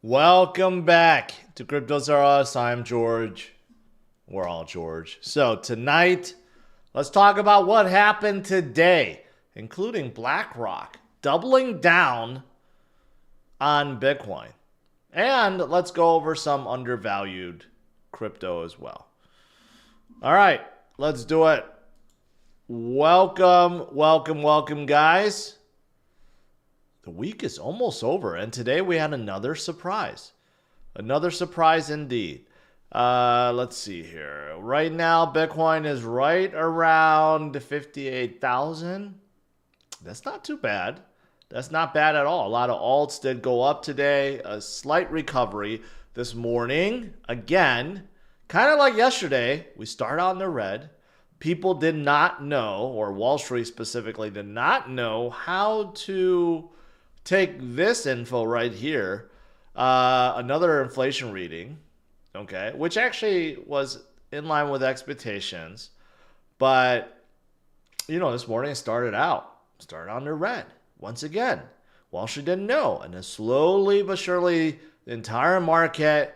Welcome back to CryptosRUs. I'm George. We're all George. So tonight, let's talk about what happened today, including BlackRock doubling down on Bitcoin. And let's go over some undervalued crypto as well. All right, let's do it. Welcome, guys. The week is almost over, and today we had another surprise. Another surprise indeed. Let's see here. Right now, Bitcoin is right around 58,000. That's not too bad. That's not bad at all. A lot of alts did go up today. A slight recovery this morning. Again, kind of like yesterday, we start out in the red. People did not know, or Wall Street specifically did not know how to take this info right here, another inflation reading, okay, which actually was in line with expectations. But, you know, this morning it started out in the red. Once again, Wall Street didn't know. And then slowly but surely, the entire market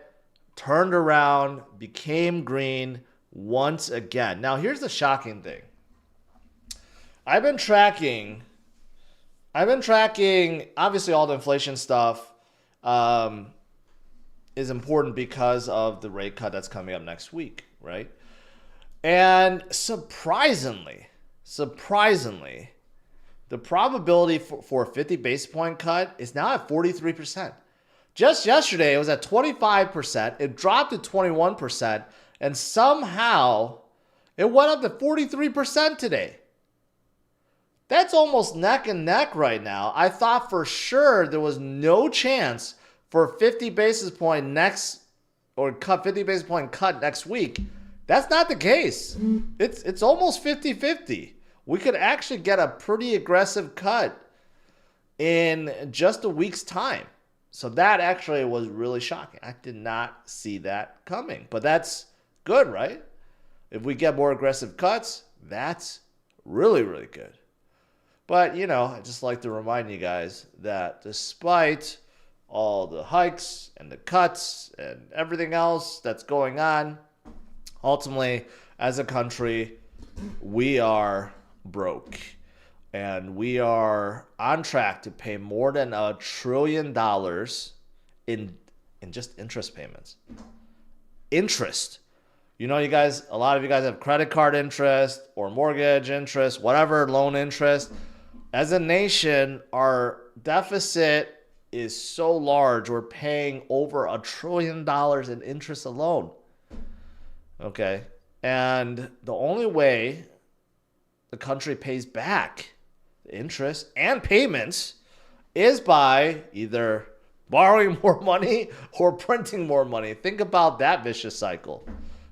turned around, became green once again. Now, here's the shocking thing. I've been tracking, obviously all the inflation stuff is important because of the rate cut that's coming up next week, right? And surprisingly, the probability for a 50 basis point cut is now at 43%. Just yesterday, it was at 25%. It dropped to 21%, and somehow it went up to 43% today. That's almost neck and neck right now. I thought for sure there was no chance for a 50 basis point cut next week. That's not the case. It's almost 50-50. We could actually get a pretty aggressive cut in just a week's time. So that actually was really shocking. I did not see that coming. But that's good, right? If we get more aggressive cuts, that's really, really good. But, you know, I just like to remind you guys that despite all the hikes and the cuts and everything else that's going on, ultimately, as a country, we are broke. And we are on track to pay more than $1 trillion in just interest payments. Interest. You know, you guys, a lot of you guys have credit card interest or mortgage interest, whatever, loan interest. As a nation, our deficit is so large, we're paying over $1 trillion in interest alone. Okay. And the only way the country pays back the interest and payments is by either borrowing more money or printing more money. Think about that vicious cycle,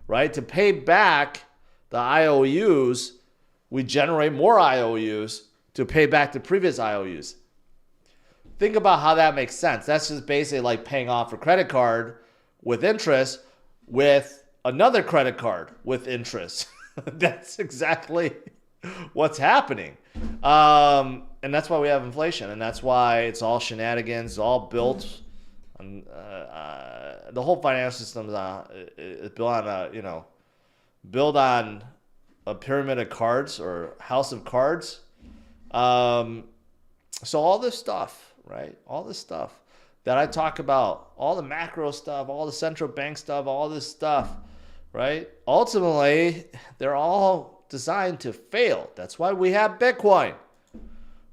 right? To pay back the IOUs, we generate more IOUs to pay back the previous IOUs. Think about how that makes sense. That's just basically like paying off a credit card with interest with another credit card with interest. That's exactly what's happening. And that's why we have inflation. And that's why it's all shenanigans, all built on, the whole financial system is built on a pyramid of cards or house of cards. So all this stuff, right? All this stuff that I talk about, all the macro stuff, all the central bank stuff, all this stuff, right? Ultimately, they're all designed to fail. That's why we have Bitcoin.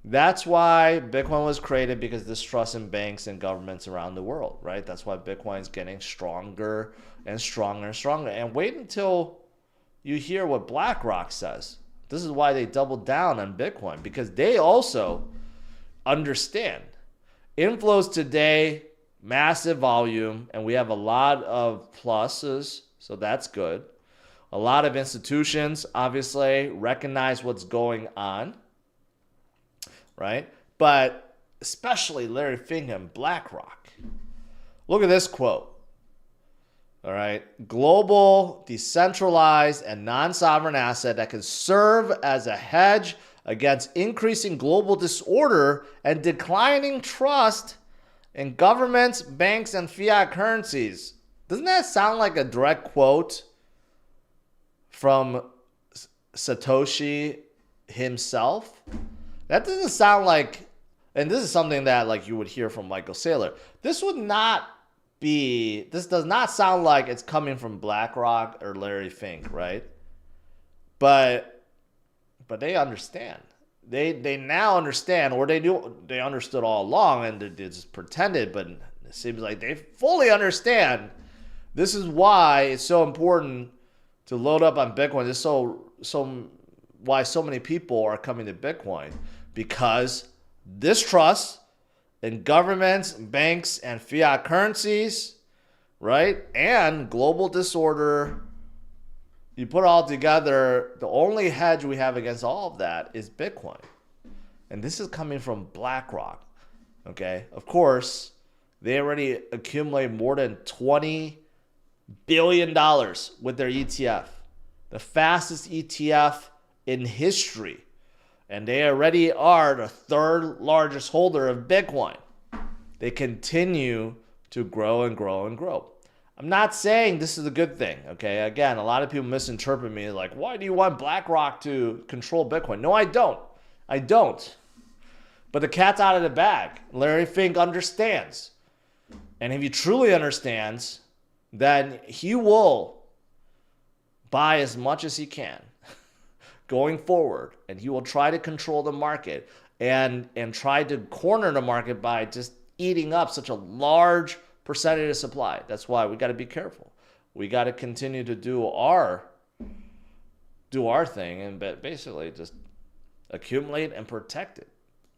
That's why Bitcoin was created, because distrust in banks and governments around the world, right? That's why Bitcoin is getting stronger and stronger and stronger. And wait until you hear what BlackRock says. This is why they doubled down on Bitcoin, because they also understand. Inflows today, massive volume, and we have a lot of pluses, so that's good. A lot of institutions obviously recognize what's going on, right? But especially Larry Fink and BlackRock. Look at this quote. All right. Global, decentralized, and non-sovereign asset that can serve as a hedge against increasing global disorder and declining trust and governments, banks, and fiat currencies. Doesn't that sound like a direct quote from Satoshi himself? That doesn't sound like, and this is something that like you would hear from Michael Saylor. This does not sound like it's coming from BlackRock or Larry Fink, right? But they understand. They now understand, or they understood all along and they just pretended, but it seems like they fully understand. This is why it's so important to load up on Bitcoin. This is why so many people are coming to Bitcoin, because distrust in governments, banks, and fiat currencies, right? And global disorder. You put it all together, the only hedge we have against all of that is Bitcoin. And this is coming from BlackRock, okay? Of course, they already accumulated more than $20 billion with their ETF. The fastest ETF in history. And they already are the third largest holder of Bitcoin. They continue to grow and grow and grow. I'm not saying this is a good thing, okay? Again, a lot of people misinterpret me like, why do you want BlackRock to control Bitcoin? No, I don't. I don't. But the cat's out of the bag. Larry Fink understands. And if he truly understands, then he will buy as much as he can going forward. And he will try to control the market and try to corner the market by just eating up such a large percentage of supply. That's why we got to be careful. We got to continue to do our thing and basically just accumulate and protect it,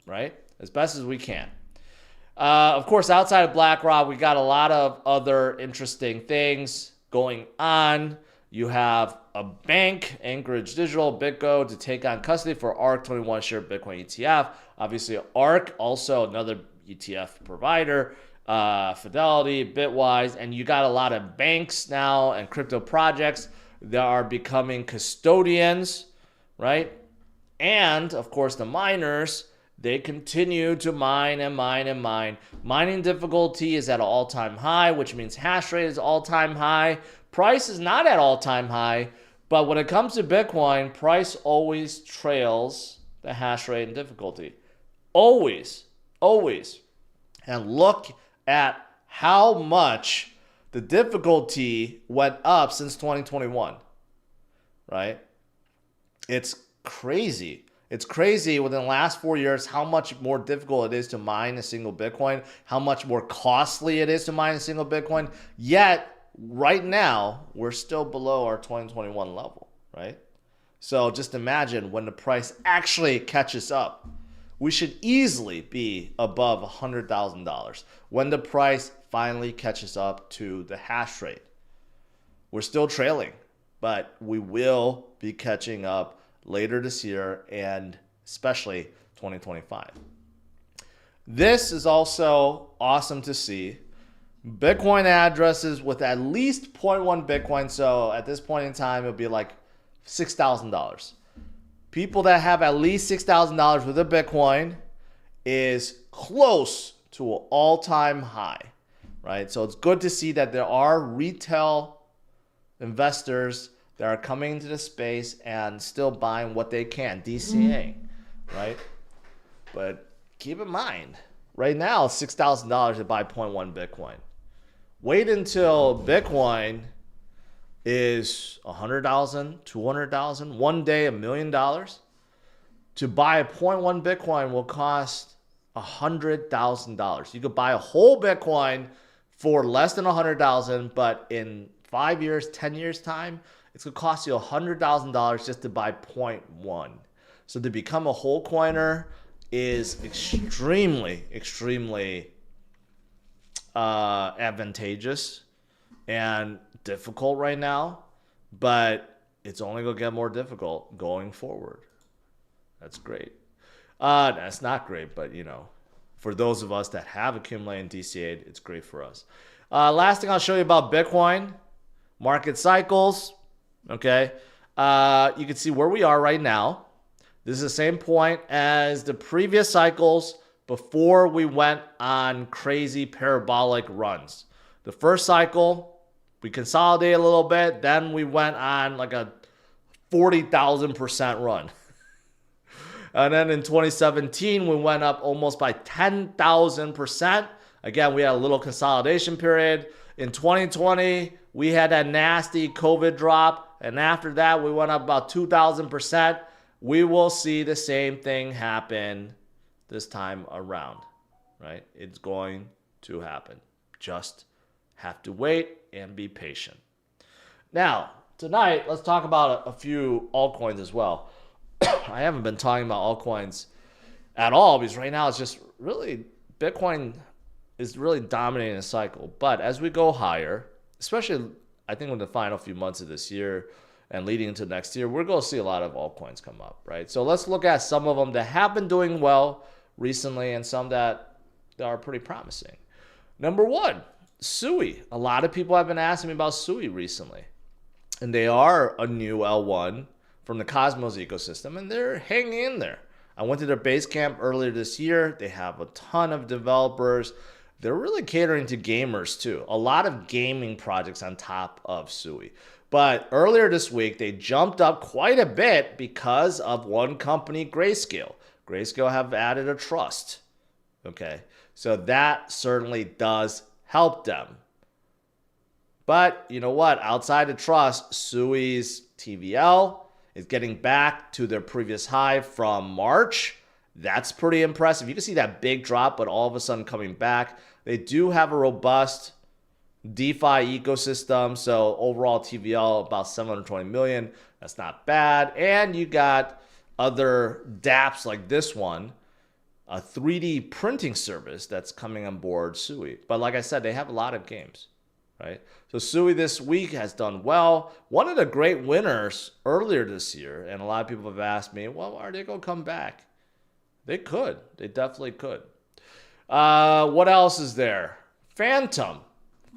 right? As best as we can. Of course, outside of BlackRock, we got a lot of other interesting things going on. You have a bank, Anchorage Digital, BitGo, to take on custody for ARK 21 share Bitcoin ETF. Obviously, ARK, also another ETF provider. Fidelity, Bitwise, and you got a lot of banks now and crypto projects that are becoming custodians, right? And of course, the miners, they continue to mine and mine and mine. Mining difficulty is at an all-time high, which means hash rate is all-time high. Price is not at all-time high, but when it comes to Bitcoin, price always trails the hash rate and difficulty. Always, always. And look at how much the difficulty went up since 2021, right? It's crazy. It's crazy within the last 4 years how much more difficult it is to mine a single Bitcoin, how much more costly it is to mine a single Bitcoin. Yet, right now, we're still below our 2021 level, right? So just imagine when the price actually catches up. We should easily be above $100,000 when the price finally catches up to the hash rate. We're still trailing, but we will be catching up later this year and especially 2025. This is also awesome to see. Bitcoin addresses with at least 0.1 Bitcoin. So at this point in time, it'll be like $6,000. People that have at least $6,000 with a Bitcoin is close to an all-time high, right? So it's good to see that there are retail investors that are coming into the space and still buying what they can, DCAing, right? But keep in mind, right now, it's $6,000 to buy 0.1 Bitcoin. Wait until Bitcoin is 100,000, 200,000, one day $1 million. To buy a 0.1 Bitcoin will cost $100,000. You could buy a whole Bitcoin for less than 100,000, but in 5 years, 10 years time, it's gonna cost you $100,000 just to buy 0.1. So to become a whole coiner is extremely, extremely advantageous and difficult right now, but it's only going to get more difficult going forward. That's great. That's not great, but you know, for those of us that have accumulated and DCA'd, it's great for us. Last thing I'll show you about Bitcoin, market cycles. Okay. You can see where we are right now. This is the same point as the previous cycles before we went on crazy parabolic runs. The first cycle, we consolidated a little bit. Then we went on like a 40,000% run. And then in 2017, we went up almost by 10,000%. Again, we had a little consolidation period. In 2020, we had that nasty COVID drop. And after that, we went up about 2,000%. We will see the same thing happen this time around, right? It's going to happen. Just have to wait and be patient. Now, tonight, let's talk about a few altcoins as well. I haven't been talking about altcoins at all because right now it's just really, Bitcoin is really dominating the cycle. But as we go higher, especially I think in the final few months of this year and leading into next year, we're going to see a lot of altcoins come up, right? So let's look at some of them that have been doing well recently and some that are pretty promising. Number one, SUI. A lot of people have been asking me about SUI recently. And they are a new L1 from the Cosmos ecosystem, and they're hanging in there. I went to their base camp earlier this year. They have a ton of developers. They're really catering to gamers too. A lot of gaming projects on top of SUI. But earlier this week, they jumped up quite a bit because of one company, Grayscale. Grayscale have added a trust. Okay, so that certainly does help them. But you know what? Outside the trust, SUI's TVL is getting back to their previous high from March. That's pretty impressive. You can see that big drop, but all of a sudden coming back. They do have a robust DeFi ecosystem. So overall TVL about 720 million. That's not bad. And you got other dApps like this one, a 3D printing service that's coming on board SUI. But like I said, they have a lot of games, right? So SUI this week has done well. One of the great winners earlier this year, and a lot of people have asked me, well, are they going to come back? They could. They definitely could. What else is there? Fantom.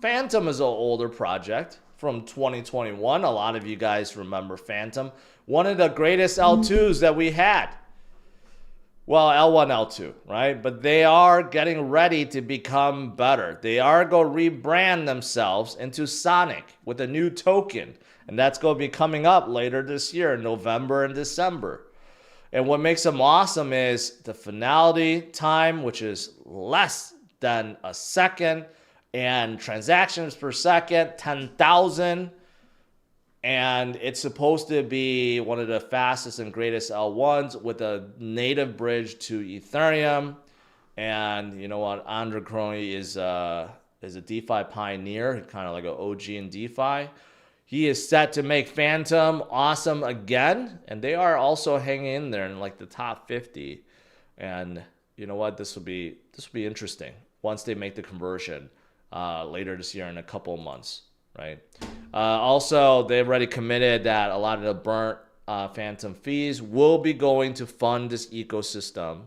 Fantom is an older project from 2021. A lot of you guys remember Fantom. One of the greatest L2s that we had. Well, L1, L2, right? But they are getting ready to become better. They are going to rebrand themselves into Sonic with a new token. And that's going to be coming up later this year, November and December. And what makes them awesome is the finality time, which is less than a second, and transactions per second, 10,000. And it's supposed to be one of the fastest and greatest L1s with a native bridge to Ethereum. And you know what? Andre Crony is a DeFi pioneer, kind of like an OG in DeFi. He is set to make Fantom awesome again. And they are also hanging in there in like the top 50. And you know what? This will be interesting once they make the conversion later this year in a couple of months. Right. Also, they've already committed that a lot of the burnt Fantom fees will be going to fund this ecosystem.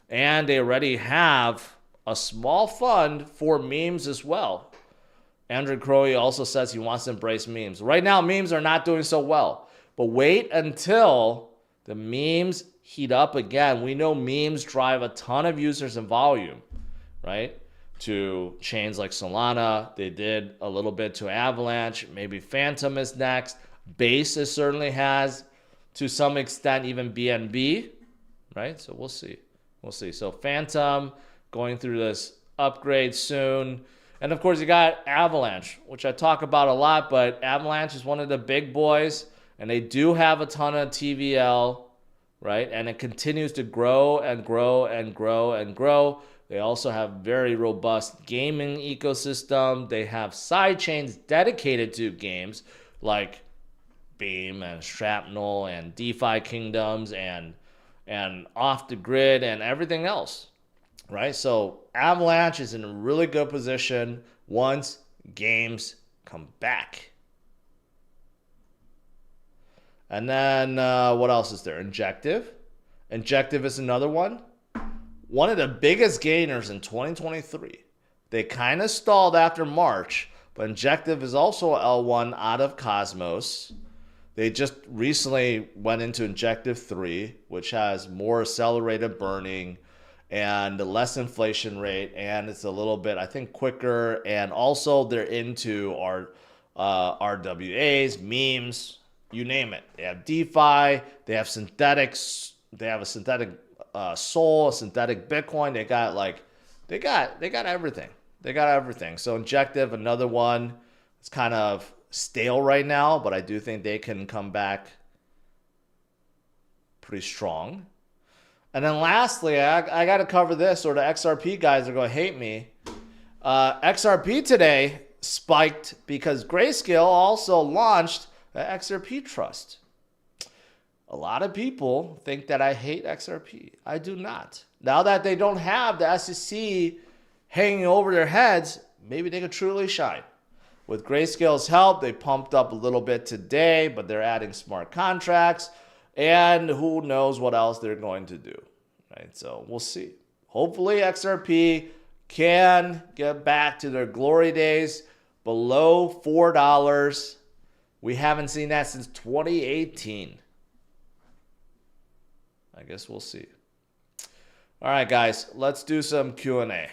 And they already have a small fund for memes as well. Andrew Crowe also says he wants to embrace memes. Right now, memes are not doing so well. But wait until the memes heat up again. We know memes drive a ton of users and volume, right? To chains like Solana. They did a little bit to Avalanche. Maybe Fantom is next. Base certainly has, to some extent, even BNB, right? So we'll see. We'll see. So Fantom going through this upgrade soon. And of course, you got Avalanche, which I talk about a lot, but Avalanche is one of the big boys, and they do have a ton of TVL, right? And it continues to grow and grow and grow and grow. They also have very robust gaming ecosystem. They have side chains dedicated to games like Beam and Shrapnel and DeFi Kingdoms and Off the Grid and everything else, right? So Avalanche is in a really good position once games come back. And then what else is there? Injective. Injective is another one. One of the biggest gainers in 2023. They kind of stalled after March, but Injective is also L1 out of Cosmos. They just recently went into Injective 3, which has more accelerated burning and less inflation rate, and it's a little bit, I think, quicker, and also they're into our RWAs, memes, you name it. They have DeFi, they have synthetics, they have a synthetic Sol, a synthetic Bitcoin. They got everything. They got everything. So Injective, another one. It's kind of stale right now, but I do think they can come back pretty strong. And then lastly, I got to cover this, or the XRP guys are going to hate me. XRP today spiked because Grayscale also launched the XRP Trust. A lot of people think that I hate XRP. I do not. Now that they don't have the SEC hanging over their heads, maybe they could truly shine. With Grayscale's help, they pumped up a little bit today, but they're adding smart contracts, and who knows what else they're going to do, right? So we'll see. Hopefully XRP can get back to their glory days below $4. We haven't seen that since 2018. I guess we'll see. All right, guys, let's do some Q&A.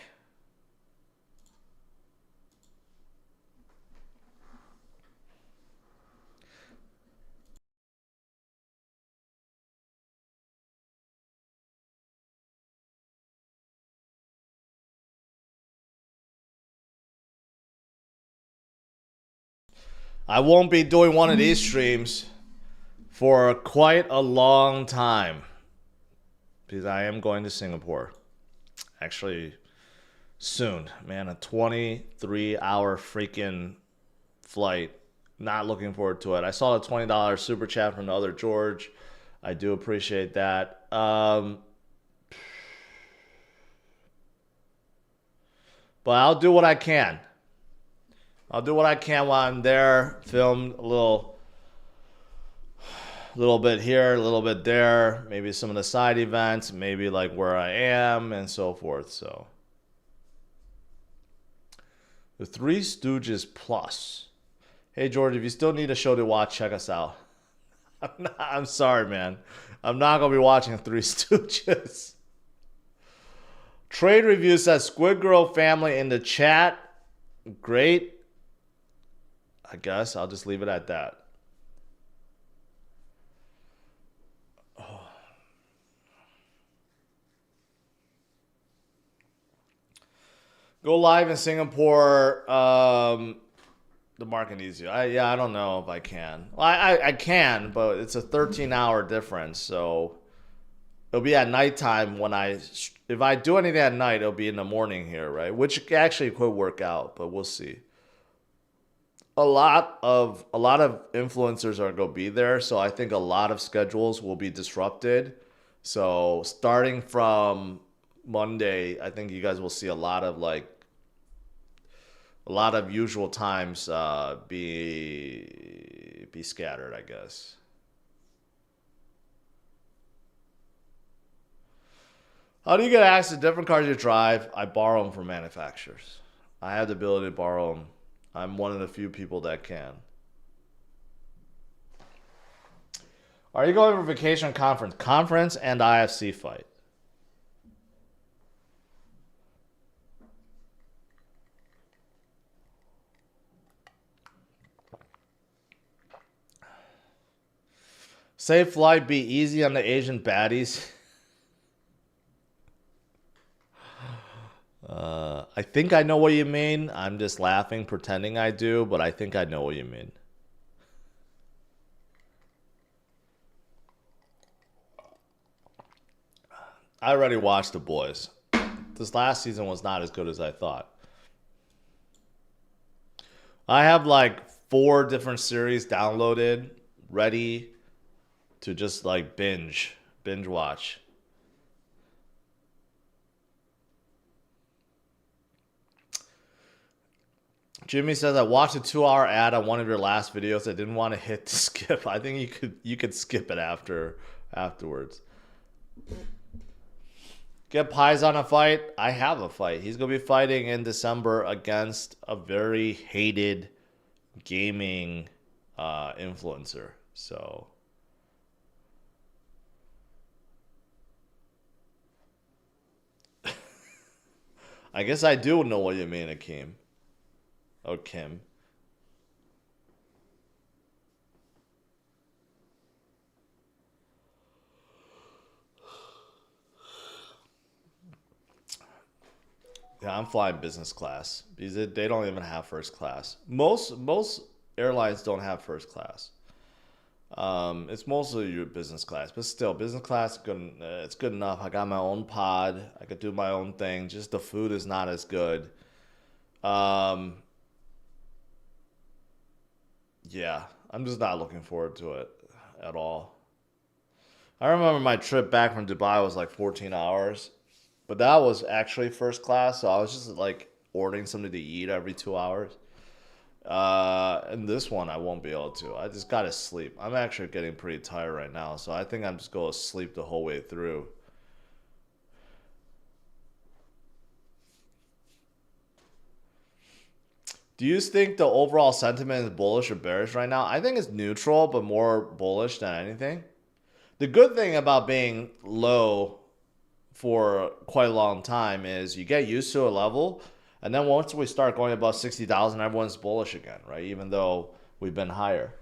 I won't be doing one of these streams for quite a long time because I am going to Singapore. Actually, soon. Man, a 23-hour freaking flight. Not looking forward to it. I saw the $20 super chat from the other George. I do appreciate that. But I'll do what I can. I'll do what I can while I'm there. Film a little bit here, a little bit there. Maybe some of the side events. Maybe like where I am and so forth. So the Three Stooges Plus. Hey George, if you still need a show to watch, check us out. I'm sorry, man. I'm not gonna be watching Three Stooges. Trade review says Squid Girl family in the chat. Great. I guess I'll just leave it at that. Oh. Go live in Singapore. The market needs you. I don't know if I can. Well, I can, but it's a 13-hour difference, so it'll be at nighttime when if I do anything at night, it'll be in the morning here, right? Which actually could work out, but we'll see. A lot of influencers are going to be there, so I think a lot of schedules will be disrupted. So starting from Monday, I think you guys will see a lot of usual times be scattered, I guess. How do you get access to different cars you drive? I borrow them from manufacturers. I have the ability to borrow them. I'm one of the few people that can. Are you going for vacation conference? Conference and IFC fight. Safe flight, be easy on the Asian baddies. I think I know what you mean. I'm just laughing, pretending I do, but I think I know what you mean. I already watched The Boys. This last season was not as good as I thought. I have like 4 different series downloaded, ready to just like binge watch. Jimmy says, I watched a 2-hour ad on one of your last videos. I didn't want to hit skip. I think you could skip it afterwards. Get Pies on a fight. I have a fight. He's going to be fighting in December against a very hated gaming influencer. So I guess I do know what you mean, Akeem. Or Kim. Yeah, I'm flying business class because they don't even have first class. Most airlines don't have first class. It's mostly your business class, but still, business class good. It's good enough. I got my own pod. I could do my own thing. Just the food is not as good. Um, yeah, I'm just not looking forward to it at all. I remember my trip back from Dubai was like 14 hours, but that was actually first class. So I was just like ordering something to eat every 2 hours. And this one I won't be able to. I just gotta sleep. I'm actually getting pretty tired right now, so I think I'm just going to sleep the whole way through. Do you think the overall sentiment is bullish or bearish right now? I think it's neutral, but more bullish than anything. The good thing about being low for quite a long time is you get used to a level, and then once we start going above 60,000, everyone's bullish again, right? Even though we've been higher.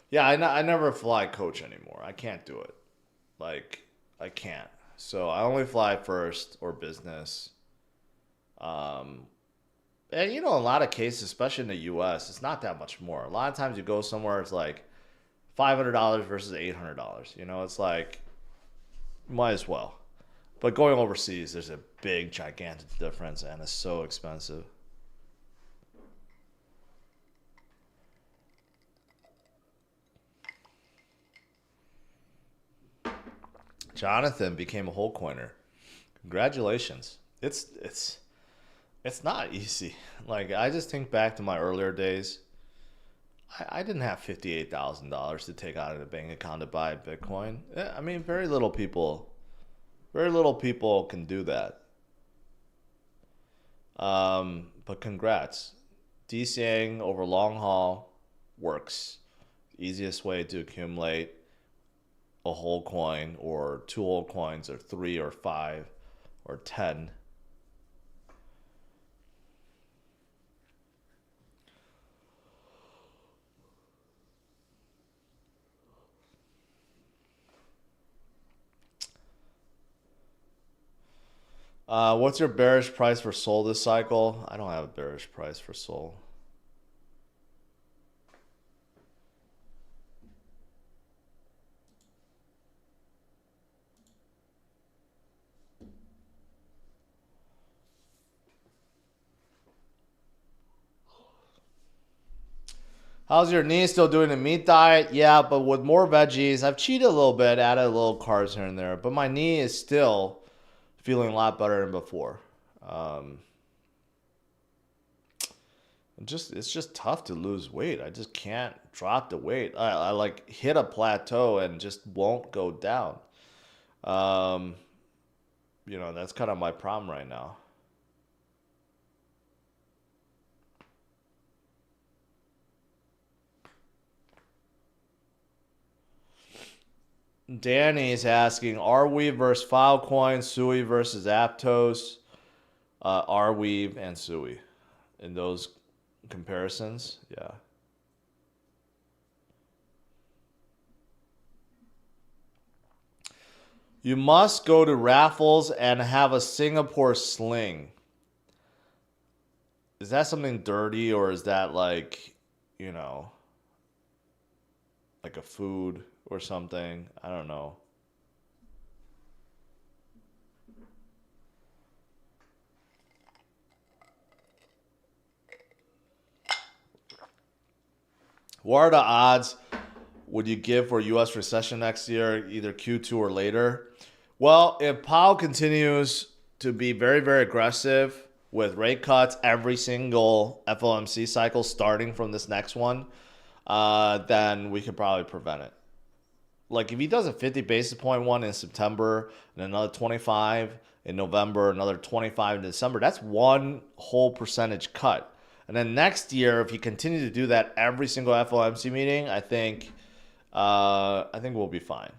Yeah, I never fly coach anymore. I can't do it. Like, I can't. So I only fly first or business. Um, and in a lot of cases, especially in the US, it's not that much more. A lot of times you go somewhere, it's like $500 versus $800. It's like, might as well. But going overseas, there's a big, gigantic difference, and it's so expensive. Jonathan became a whole coiner. Congratulations. It's not easy. Like I just think back to my earlier days. I didn't have $58,000 to take out of the bank account to buy Bitcoin. I mean, very little people can do that. But congrats. DCAing over long haul works. Easiest way to accumulate a whole coin or two whole coins or three or five or 10. What's your bearish price for Sol this cycle? I don't have a bearish price for Sol. How's your knee? Still doing the meat diet? Yeah, but with more veggies. I've cheated a little bit, added a little carbs here and there, but my knee is still feeling a lot better than before. Um, it's just tough to lose weight. I just can't drop the weight. I like hit a plateau and just won't go down. Um, that's kind of my problem right now. Danny's asking, Arweave versus Filecoin, Sui versus Aptos, Arweave and Sui. In those comparisons, yeah. You must go to raffles and have a Singapore sling. Is that something dirty or is that you know, like a food or something? I don't know. What are the odds would you give for a U.S. recession next year, either Q2 or later? Well, if Powell continues to be very, very aggressive with rate cuts every single FOMC cycle starting from this next one, then we could probably prevent it. Like if he does a 50 basis point one in September and another 25 in November, another 25 in December, that's one whole percentage cut. And then next year, if he continues to do that every single FOMC meeting, I think I think we'll be fine.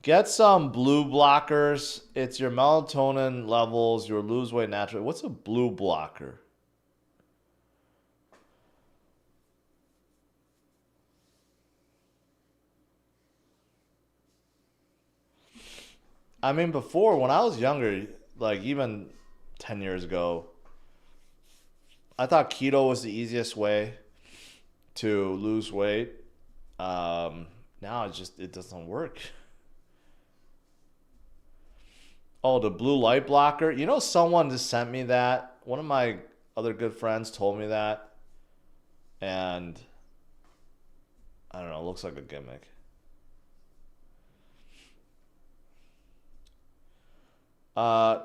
Get some blue blockers. It's your melatonin levels, your lose weight naturally. What's a blue blocker? I mean, before, when I was younger, like even 10 years ago, I thought keto was the easiest way to lose weight. Now it doesn't work. Oh, the blue light blocker. You know, someone just sent me that. One of my other good friends told me that, and I don't know. It looks like a gimmick.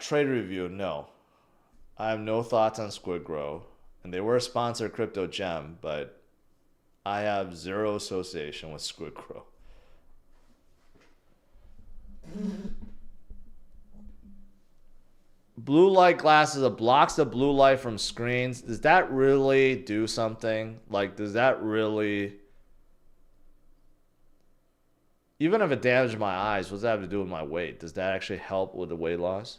Trade review. No, I have no thoughts on Squid Grow, and they were a sponsor Crypto Gem, but I have zero association with Squid Grow. Blue light glasses, it blocks the blue light from screens. Does that really do something? Like, does that really, even if it damaged my eyes, what does that have to do with my weight? Does that actually help with the weight loss?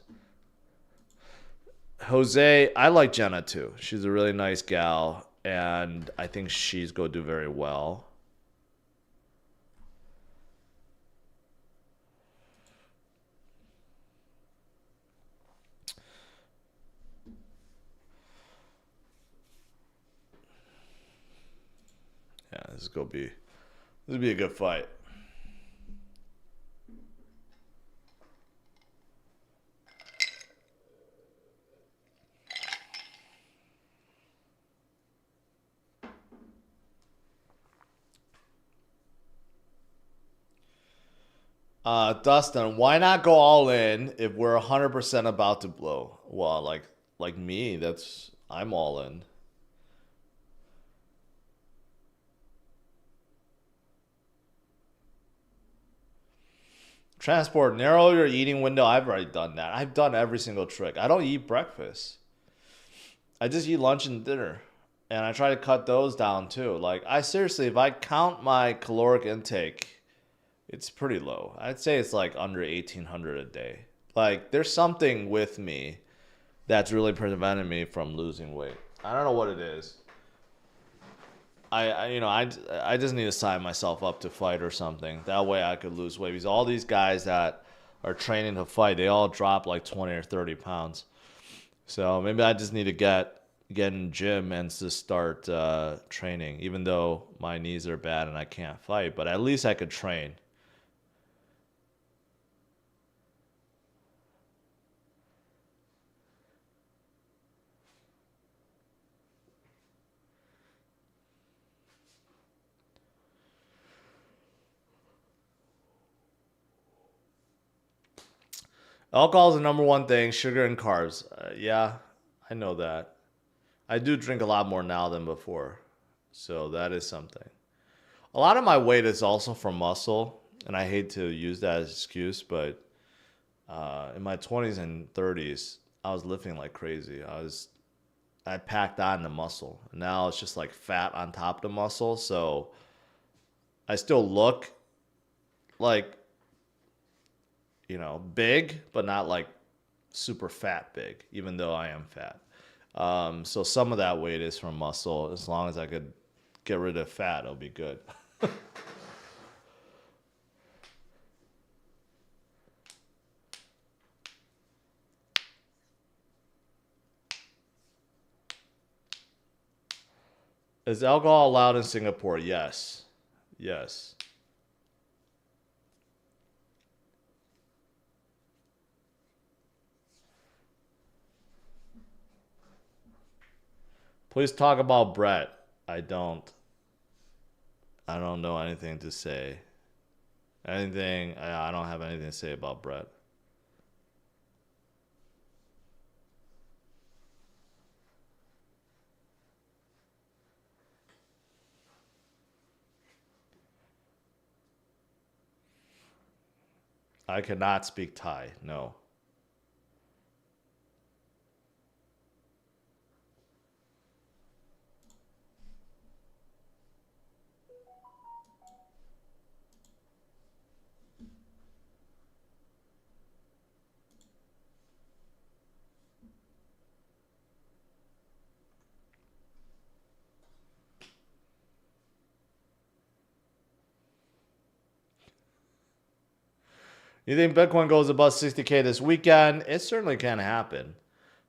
Jose, I like Jenna too. She's a really nice gal, and I think she's going to do very well. Yeah, this will be a good fight. Dustin, why not go all in if we're 100% about to blow? Well, like me, I'm all in. Transport, narrow your eating window. I've already done that. I've done every single trick. I don't eat breakfast. I just eat lunch and dinner. And I try to cut those down too. Like, I seriously, if I count my caloric intake, it's pretty low. I'd say it's like under 1,800 a day. Like, there's something with me that's really preventing me from losing weight. I don't know what it is. I just need to sign myself up to fight or something. That way I could lose weight. Because all these guys that are training to fight, they all drop like 20 or 30 pounds. So maybe I just need to get in the gym and just start training. Even though my knees are bad and I can't fight, but at least I could train. Alcohol is the number one thing. Sugar and carbs. Yeah, I know that. I do drink a lot more now than before, so that is something. A lot of my weight is also from muscle, and I hate to use that as an excuse, but in my 20s and 30s, I was lifting like crazy. I packed on the muscle. Now it's just like fat on top of the muscle, so I still look like, big, but not like super fat big, even though I am fat. So some of that weight is from muscle. As long as I could get rid of fat, it'll be good. Is alcohol allowed in Singapore? Yes. Yes. Please talk about Brett. I don't. I don't know anything to say. Anything. I don't have anything to say about Brett. I cannot speak Thai. No. You think Bitcoin goes above 60K this weekend? It certainly can happen.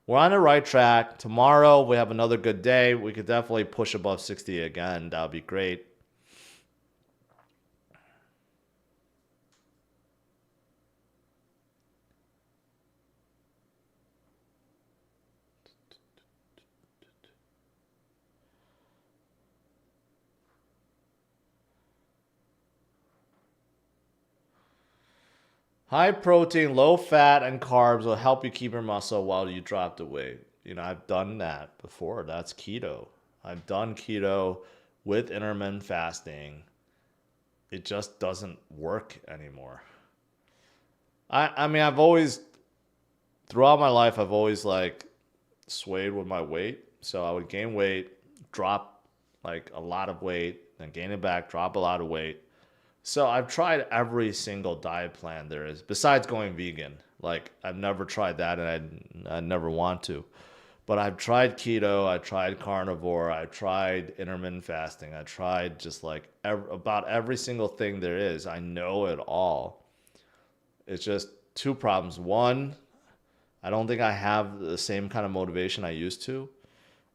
We're on the right track. Tomorrow we have another good day. We could definitely push above 60 again. That would be great. High protein, low fat, and carbs will help you keep your muscle while you drop the weight. You know, I've done that before. That's keto. I've done keto with intermittent fasting. It just doesn't work anymore. I mean, throughout my life, I've always like swayed with my weight. So I would gain weight, drop like a lot of weight, then gain it back, drop a lot of weight. So I've tried every single diet plan there is, besides going vegan. Like I've never tried that, and I never want to. But I've tried keto, I tried carnivore, I tried intermittent fasting, I tried just like about every single thing there is. I know it all. It's just two problems. One, I don't think I have the same kind of motivation I used to.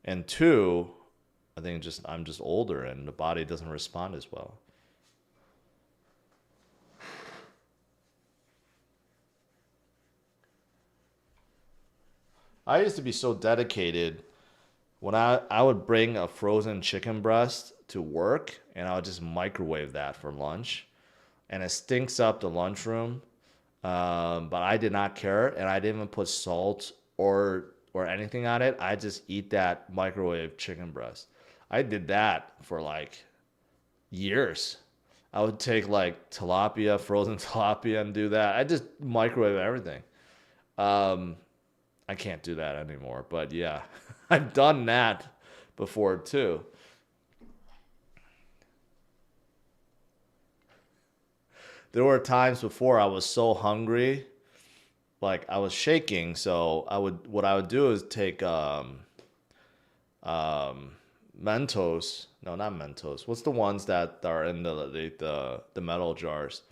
And two, I think I'm just older and the body doesn't respond as well. I used to be so dedicated when I would bring a frozen chicken breast to work and I would just microwave that for lunch. And it stinks up the lunchroom. But I did not care, and I didn't even put salt or anything on it. I just eat that microwave chicken breast. I did that for like years. I would take like tilapia, frozen tilapia, and do that. I just microwave everything. Um, I can't do that anymore, but yeah, I've done that before too. There were times before I was so hungry, like I was shaking. So what I would do is take um, Mentos. No, not Mentos. What's the ones that are in the metal jars?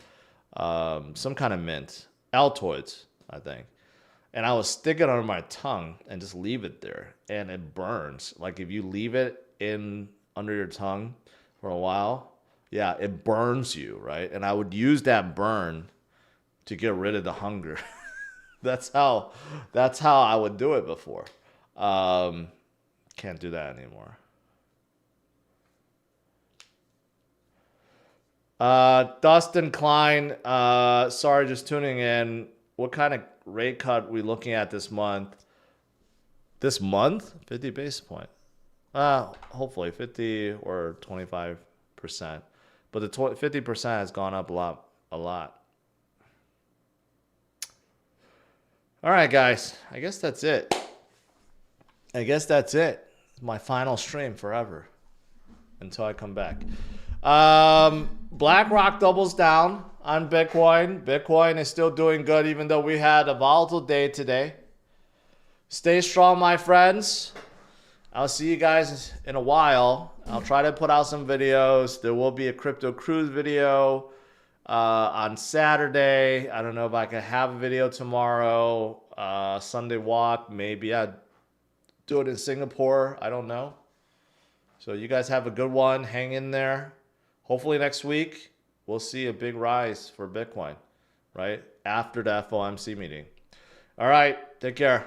Some kind of mint, Altoids, I think. And I would stick it under my tongue and just leave it there, and it burns. Like if you leave it in under your tongue for a while, yeah, it burns you, right? And I would use that burn to get rid of the hunger. that's how that's how I would do it before. Um, can't do that anymore. Dustin Klein, sorry, just tuning in. What kind of rate cut we looking at this month? This month, 50 basis point. Hopefully 50 or 25%. But the 50% has gone up a lot, a lot. All right, guys. I guess that's it. I guess that's it. My final stream forever until I come back. BlackRock doubles down on Bitcoin. Bitcoin is still doing good even though we had a volatile day today. Stay strong, my friends. I'll see you guys in a while. I'll try to put out some videos. There will be a Crypto Cruise video on Saturday. I don't know if I can have a video tomorrow. Sunday walk, maybe I'd do it in Singapore. I don't know. So you guys have a good one. Hang in there. Hopefully next week we'll see a big rise for Bitcoin, right? After the FOMC meeting. All right. Take care.